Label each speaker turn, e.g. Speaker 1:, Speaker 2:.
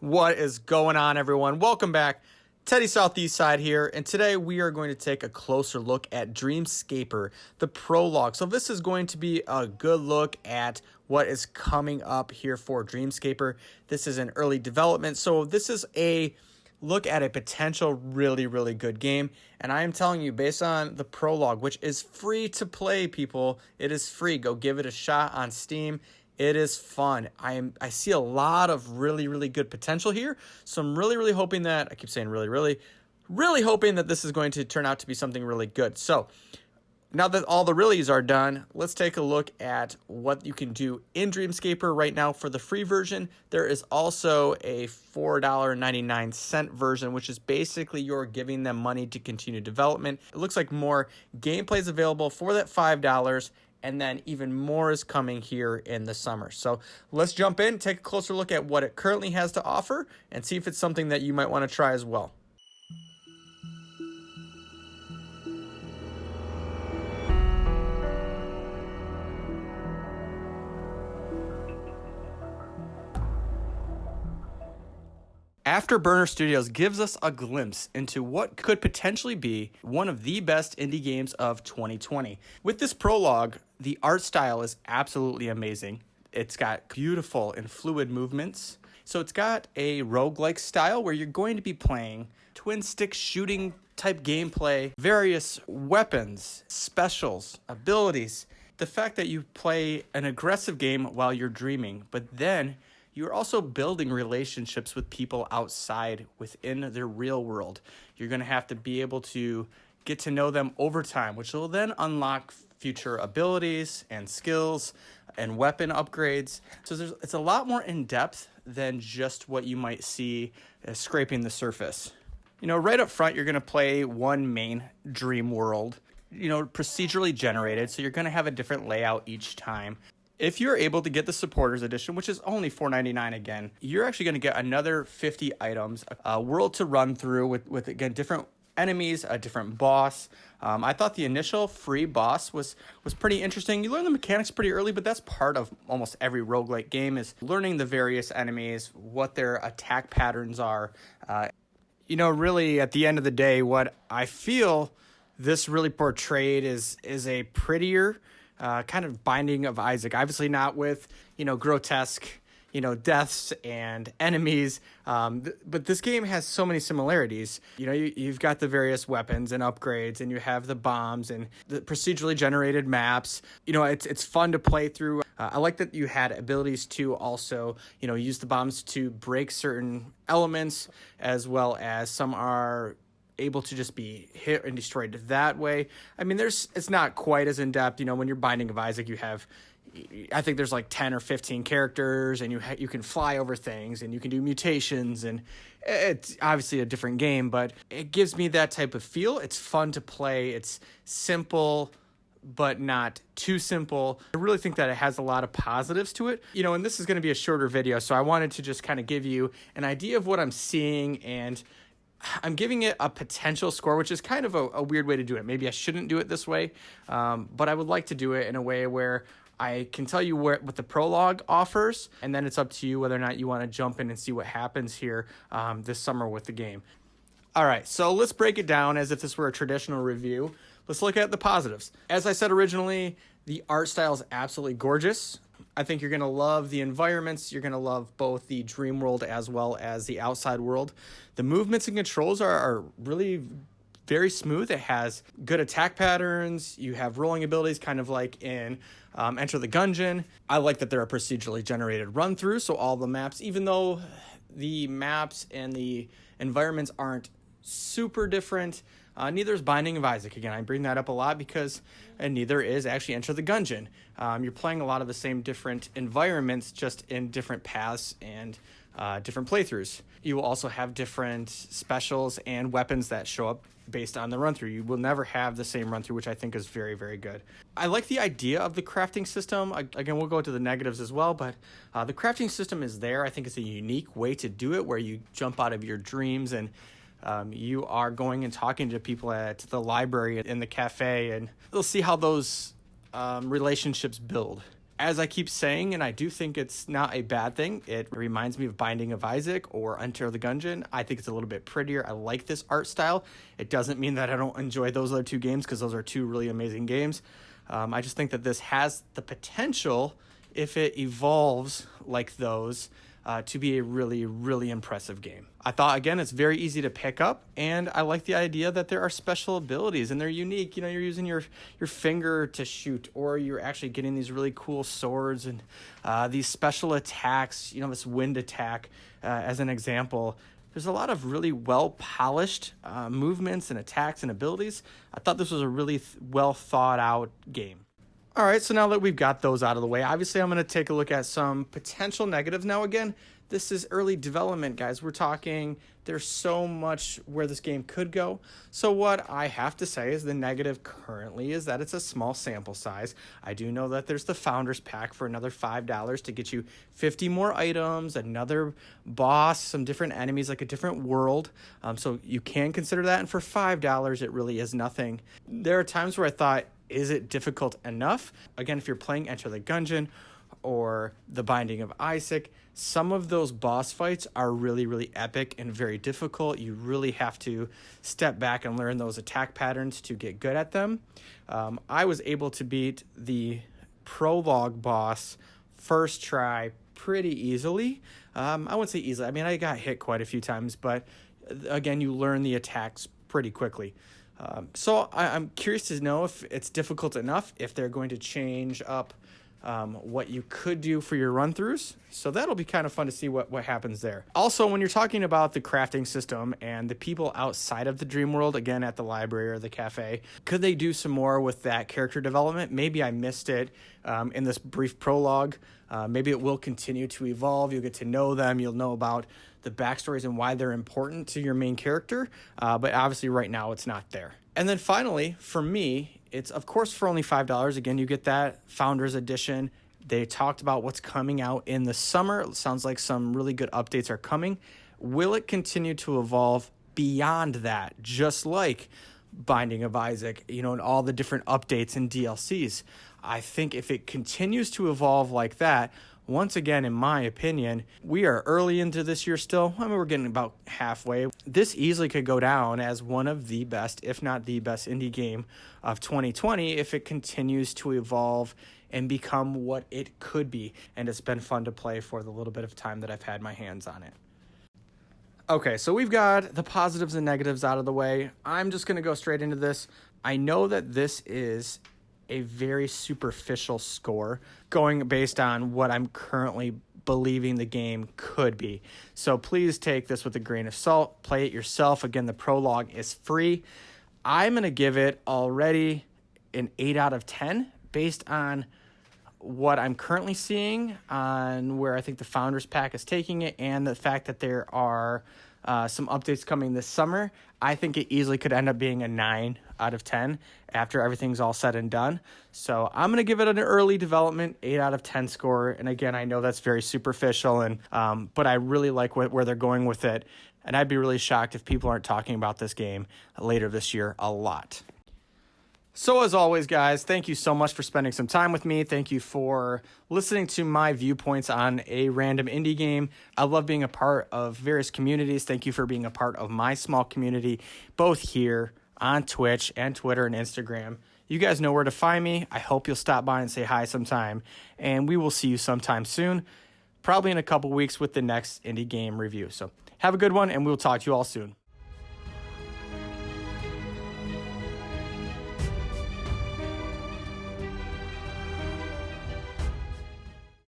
Speaker 1: What is going on, everyone? Welcome back. Teddy Southeast Side here, and today we are going to take a closer look at Dreamscaper, the prologue. So this is going to be a good look at what is coming up here for Dreamscaper. This is in early development, so this is a look at a potential really good game. And I am telling you, based on the prologue, which is free to play, people, it is free. Go give it a shot on Steam. It is fun. I see a lot of really good potential here. So I'm really hoping that, I keep saying really hoping that this is going to turn out to be something really good. So now that all the reallys are done, let's take a look at what you can do in Dreamscaper right now for the free version. There is also a $4.99 version, which is basically you're giving them money to continue development. It looks like more gameplay is available for that $5. And then even more is coming here in the summer. So let's jump in, take a closer look at what it currently has to offer, and see if it's something that you might want to try as well. Afterburner Studios gives us a glimpse into what could potentially be one of the best indie games of 2020. With this prologue, the art style is absolutely amazing. It's got beautiful and fluid movements. So it's got a roguelike style where you're going to be playing twin stick shooting type gameplay, various weapons, specials, abilities. The fact that you play an aggressive game while you're dreaming, but then you're also building relationships with people outside within their real world. You're going to have to be able to get to know them over time, which will then unlock future abilities and skills and weapon upgrades. So it's a lot more in depth than just what you might see scraping the surface. You know, right up front, you're going to play one main dream world, procedurally generated. So you're going to have a different layout each time. If you're able to get the Supporters Edition, which is only $4.99 again, you're actually going to get another 50 items, a world to run through with again, different enemies, a different boss. I thought the initial free boss was pretty interesting. You learn the mechanics pretty early, but that's part of almost every roguelike game is learning the various enemies, what their attack patterns are. Really, at the end of the day, what I feel this really portrayed is a prettier kind of Binding of Isaac, obviously not with, grotesque, deaths and enemies. But this game has so many similarities. You've got the various weapons and upgrades, and you have the bombs and the procedurally generated maps. It's fun to play through. I like that you had abilities to also, use the bombs to break certain elements, as well as some are able to just be hit and destroyed that way. I mean, it's not quite as in-depth. When you're Binding of Isaac, I think there's like 10 or 15 characters, and you can fly over things, and you can do mutations, and it's obviously a different game, but it gives me that type of feel. It's fun to play. It's simple, but not too simple. I really think that it has a lot of positives to it. And this is going to be a shorter video, so I wanted to just kind of give you an idea of what I'm seeing, and I'm giving it a potential score, which is kind of a weird way to do it. Maybe I shouldn't do it this way, but I would like to do it in a way where I can tell you what the prologue offers, and then it's up to you whether or not you want to jump in and see what happens here this summer with the game. All right, so let's break it down as if this were a traditional review. Let's look at the positives. As I said originally, the art style is absolutely gorgeous. I think you're going to love the environments. You're going to love both the dream world as well as the outside world. The movements and controls are really very smooth. It has good attack patterns. You have rolling abilities, kind of like in Enter the Gungeon. I like that they're a procedurally generated run through. So all the maps, even though the maps and the environments aren't super different, neither is Binding of Isaac. Again, I bring that up a lot because neither is actually Enter the Gungeon. You're playing a lot of the same different environments, just in different paths and different playthroughs. You will also have different specials and weapons that show up based on the run-through. You will never have the same run-through, which I think is very good. I like the idea of the crafting system. Again, we'll go to the negatives as well, but the crafting system is there. I think it's a unique way to do it, where you jump out of your dreams and you are going and talking to people at the library, in the cafe, and we'll see how those relationships build. As I keep saying, and I do think it's not a bad thing, it reminds me of Binding of Isaac or Enter the Gungeon. I think it's a little bit prettier. I like this art style. It doesn't mean that I don't enjoy those other two games, because those are two really amazing games. I just think that this has the potential, if it evolves like those, to be a really, really impressive game. I thought, again, it's very easy to pick up, and I like the idea that there are special abilities, and they're unique. You know, you're using your finger to shoot, or you're actually getting these really cool swords and these special attacks, you know, this wind attack as an example. There's a lot of really well-polished movements and attacks and abilities. I thought this was a really well-thought-out game. All right, so now that we've got those out of the way, obviously I'm going to take a look at some potential negatives. Now, again, this is early development, guys. We're talking, there's so much where this game could go. So what I have to say is the negative currently is that it's a small sample size. I do know that there's the Founders Pack for another $5 to get you 50 more items, another boss, some different enemies, like a different world. So you can consider that, and for $5, it really is nothing. There are times where I thought, is it difficult enough? Again, if you're playing Enter the Gungeon or The Binding of Isaac, some of those boss fights are really, really epic and very difficult. You really have to step back and learn those attack patterns to get good at them. I was able to beat the prologue boss first try pretty easily. I wouldn't say easily. I mean, I got hit quite a few times, but again, you learn the attacks pretty quickly. So I'm curious to know if it's difficult enough, if they're going to change up what you could do for your run-throughs. So that'll be kind of fun to see what happens there. Also, when you're talking about the crafting system and the people outside of the dream world, again, at the library or the cafe, could they do some more with that character development? Maybe I missed it in this brief prologue. Maybe it will continue to evolve. You'll get to know them. You'll know about the backstories and why they're important to your main character. But obviously right now it's not there. And then finally, for me, it's of course for only $5. Again, you get that Founders Edition. They talked about what's coming out in the summer. It sounds like some really good updates are coming. Will it continue to evolve beyond that, just like Binding of Isaac, you know, and all the different updates and DLCs? I think if it continues to evolve like that, once again, in my opinion, we are early into this year still. I mean, we're getting about halfway. This easily could go down as one of the best, if not the best indie game of 2020 if it continues to evolve and become what it could be. And it's been fun to play for the little bit of time that I've had my hands on it. Okay, so we've got the positives and negatives out of the way. I'm just going to go straight into this. I know that this is a very superficial score going based on what I'm currently believing the game could be. So please take this with a grain of salt. Play it yourself. Again, the prologue is free. I'm going to give it already an 8 out of 10 based on what I'm currently seeing on where I think the Founders Pack is taking it and the fact that there are some updates coming this summer. I think it easily could end up being a 9 out of 10 after everything's all said and done. So I'm going to give it an early development 8 out of 10 score. And again, I know that's very superficial, and but I really like where they're going with it. And I'd be really shocked if people aren't talking about this game later this year a lot. So as always, guys, thank you so much for spending some time with me. Thank you for listening to my viewpoints on a random indie game. I love being a part of various communities. Thank you for being a part of my small community, both here on Twitch and Twitter and Instagram. You guys know where to find me. I hope you'll stop by and say hi sometime. And we will see you sometime soon, probably in a couple weeks with the next indie game review. So have a good one, and we'll talk to you all soon.